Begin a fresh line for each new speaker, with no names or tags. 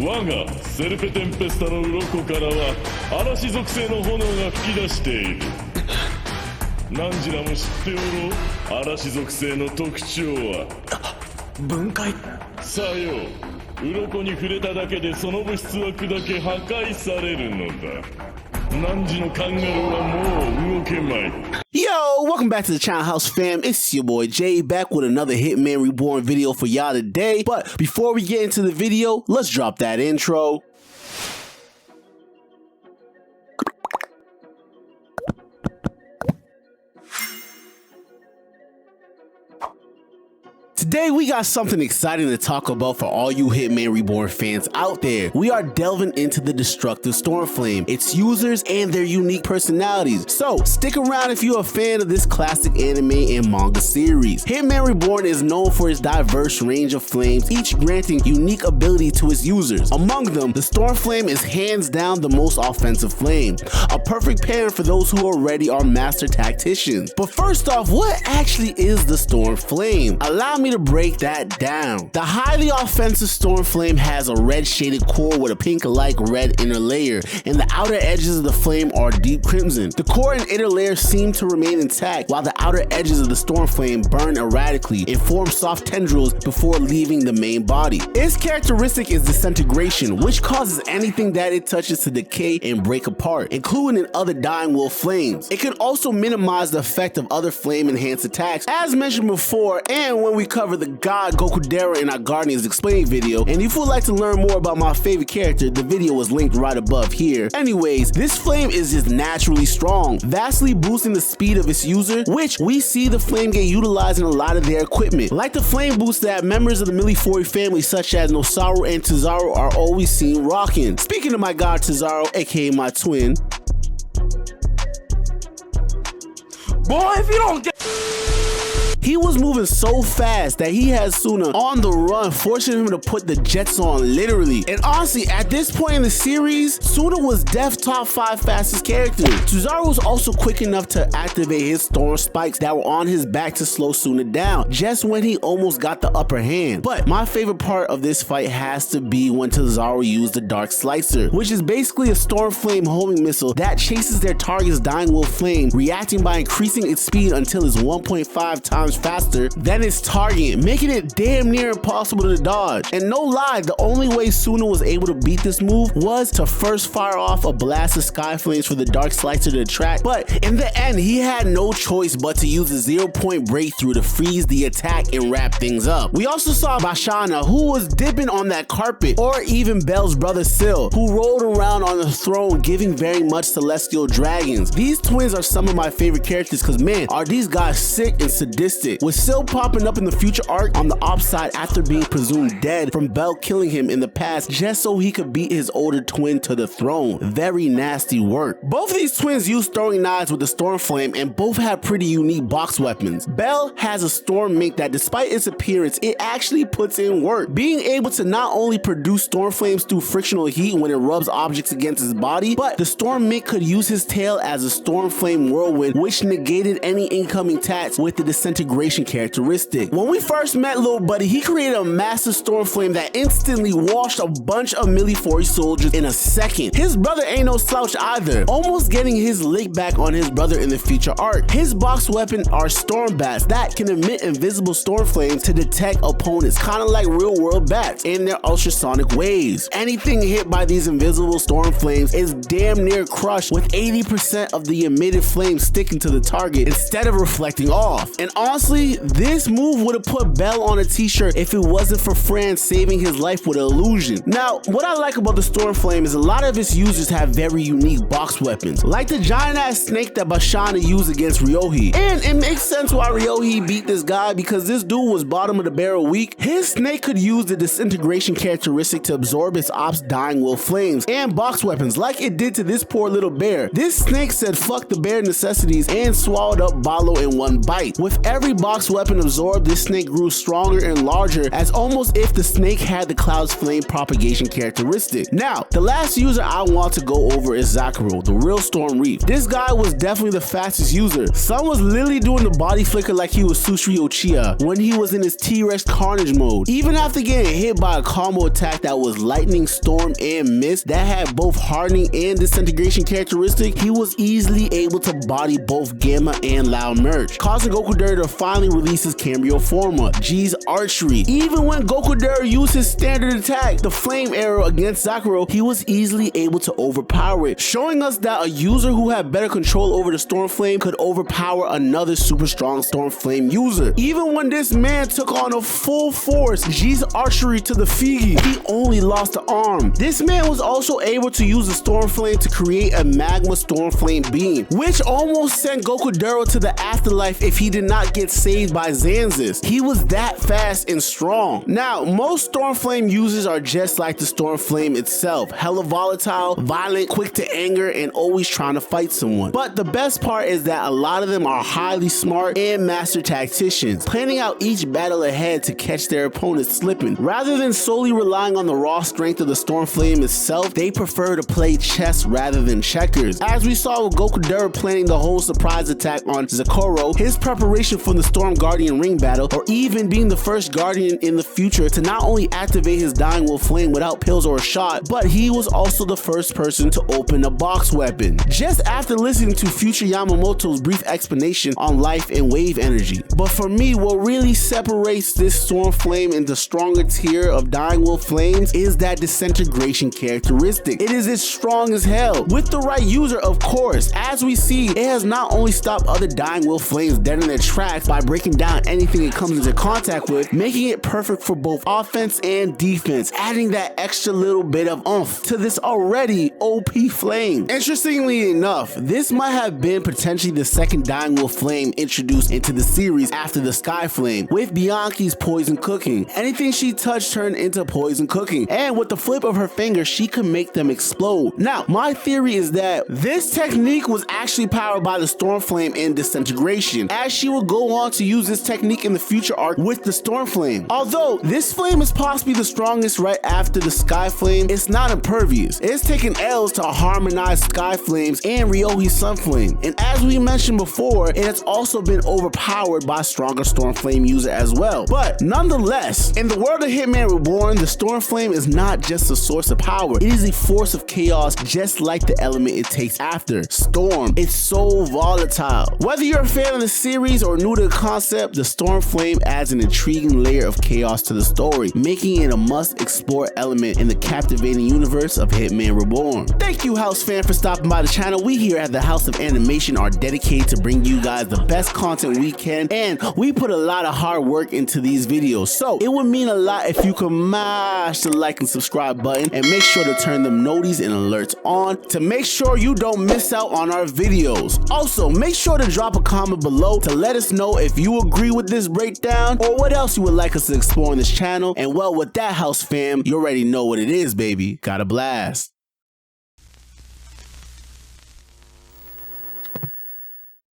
我がセルペテンペスタの鱗からは嵐属性の炎が吹き出している。何時らも知っておろう。嵐属性の特徴は
分解。
さよう。鱗に触れただけでその物質枠だけ破壊されるのだ。何時のカンガルーはもう動けまい。
Yo, welcome back to the Channel House fam. It's your boy Jay back with another Hitman Reborn video for y'all today. But before we get into the video, let's drop that intro. Today we got something exciting to talk about for all you Hitman Reborn fans out there. We are delving into the destructive Stormflame, its users, and their unique personalities. So stick around if you're a fan of this classic anime and manga series. Hitman Reborn is known for its diverse range of flames, each granting unique ability to its users. Among them, the Stormflame is hands down the most offensive flame, a perfect pairing for those who already are master tacticians. But first off, what actually is the Stormflame? Allow me to break that down. The highly offensive Stormflame has a red shaded core with a pink-like red inner layer, and the outer edges of the flame are deep crimson. The core and inner layer seem to remain intact, while the outer edges of the Stormflame burn erratically and form soft tendrils before leaving the main body. Its characteristic is disintegration, which causes anything that it touches to decay and break apart, including in other dying wolf flames. It can also minimize the effect of other flame-enhanced attacks, as mentioned before, and when we cover the God Gokudera in our Guardians Explained video. And if you would like to learn more about my favorite character, the video was linked right above here. Anyways, this flame is just naturally strong, vastly boosting the speed of its user, which we see the flame get utilized in a lot of their equipment, like the flame boost that members of the Milifori family such as Nosaru and Tazaro are always seen rocking. Speaking of my god Tazaro, aka my twin.
Boy, if you don't get...
He was moving so fast that he had Suna on the run, forcing him to put the jets on, literally. And honestly, at this point in the series, Suna was def top 5 fastest character. Tsuzaru was also quick enough to activate his storm spikes that were on his back to slow Suna down, just when he almost got the upper hand. But my favorite part of this fight has to be when Tsuzaru used the Dark Slicer, which is basically a Stormflame homing missile that chases their target's dying wolf flame, reacting by increasing its speed until it's 1.5 times faster than its target, making it damn near impossible to dodge. And no lie, the only way Suna was able to beat this move was to first fire off a blast of sky flames for the Dark Slicer to attract, but in the end he had no choice but to use a 0-point breakthrough to freeze the attack and wrap things up. We also saw Bashana, who was dipping on that carpet, or even Belle's brother Syl, who rolled around on the throne giving very much celestial dragons. These twins are some of my favorite characters because man, are these guys sick and sadistic, with Syl popping up in the future arc on the ops side after being presumed dead from Belle killing him in the past just so he could beat his older twin to the throne. Very nasty work. Both of these twins use throwing knives with the Stormflame and both have pretty unique box weapons. Belle has a Storm Mink that despite its appearance, it actually puts in work, being able to not only produce Stormflames through frictional heat when it rubs objects against his body, but the Storm Mink could use his tail as a Stormflame whirlwind, which negated any incoming attacks with the disintegration characteristic. When we first met Lil Buddy, he created a massive Stormflame that instantly washed a bunch of Milifori soldiers in a second. His brother ain't no slouch either, almost getting his lick back on his brother in the future arc. His box weapon are Storm Bats that can emit invisible Stormflames to detect opponents, kind of like real world bats in their ultrasonic waves. Anything hit by these invisible Stormflames is damn near crushed, with 80% of the emitted flames sticking to the target instead of reflecting off. And honestly, this move would have put Belle on a t-shirt if it wasn't for Fran saving his life with an illusion. Now, what I like about the Stormflame is a lot of its users have very unique box weapons, like the giant ass snake that Bashana used against Ryohei. And it makes sense why Ryohei beat this guy, because this dude was bottom of the barrel weak. His snake could use the disintegration characteristic to absorb its ops dying wolf flames and box weapons like it did to this poor little bear. This snake said fuck the bare necessities and swallowed up Balo in one bite. With every every box weapon absorbed, this snake grew stronger and larger, as almost if the snake had the cloud's flame propagation characteristic. Now, the last user I want to go over is Zakuro, the real Storm Reef. This guy was definitely the fastest user. Some was literally doing the body flicker like he was Susui Uchiha when he was in his T-Rex Carnage mode. Even after getting hit by a combo attack that was lightning, storm, and mist that had both hardening and disintegration characteristic, he was easily able to body both Gamma and Loud Merch, causing Gokudera to finally release his Cambio Forma, G's Archery. Even when Gokudera used his standard attack, the Flame Arrow, against Zakuro, he was easily able to overpower it, showing us that a user who had better control over the Storm Flame could overpower another super strong Storm Flame user. Even when this man took on a full force G's Archery to the Figi, he only lost the arm. This man was also able to use the Storm Flame to create a Magma Storm Flame beam, which almost sent Gokudera to the afterlife if he did not get saved by Zanzis. He was that fast and strong. Now, most Storm Flame users are just like the Storm Flame itself, hella volatile, violent, quick to anger, and always trying to fight someone. But the best part is that a lot of them are highly smart and master tacticians, planning out each battle ahead to catch their opponents slipping. Rather than solely relying on the raw strength of the Storm Flame itself, they prefer to play chess rather than checkers. As we saw with Gokudera planning the whole surprise attack on Zakuro, his preparation for the Storm Guardian ring battle, or even being the first Guardian in the future to not only activate his Dying Wolf Flame without pills or a shot, but he was also the first person to open a box weapon. Just after listening to Future Yamamoto's brief explanation on life and wave energy. But for me, what really separates this Storm Flame in the stronger tier of Dying Wolf Flames is that disintegration characteristic. It is as strong as hell. With the right user, of course. As we see, it has not only stopped other Dying Wolf Flames dead in their tracks by breaking down anything it comes into contact with, making it perfect for both offense and defense, adding that extra little bit of oomph to this already OP flame. Interestingly enough, this might have been potentially the second Dying Wolf Flame introduced into the series after the Sky Flame, with Bianchi's Poison Cooking. Anything she touched turned into poison cooking, and with the flip of her finger, she could make them explode. Now, my theory is that this technique was actually powered by the Storm Flame and disintegration, as she will go on to use this technique in the future arc with the Storm Flame. Although this flame is possibly the strongest right after the Sky Flame, it's not impervious. It's taken L's to harmonize Sky Flames and Ryohi's Sun Flame, and as we mentioned before, it has also been overpowered by stronger Storm Flame user as well. But nonetheless, in the world of Hitman Reborn, the Storm Flame is not just a source of power, it is a force of chaos, just like the element it takes after, Storm. It's so volatile. Whether you're a fan of the series or new to the concept, the Storm Flame adds an intriguing layer of chaos to the story, making it a must-explore element in the captivating universe of Hitman Reborn. Thank you, House fan, for stopping by the channel. We here at the House of Animation are dedicated to bring you guys the best content we can, and we put a lot of hard work into these videos, so it would mean a lot if you could mash the like and subscribe button, and make sure to turn them noties and alerts on to make sure you don't miss out on our videos. Also, make sure to drop a comment below to let us know if you agree with this breakdown or what else you would like us to explore on this channel. And well, with that, House fam, you already know what it is, baby. Got a blast.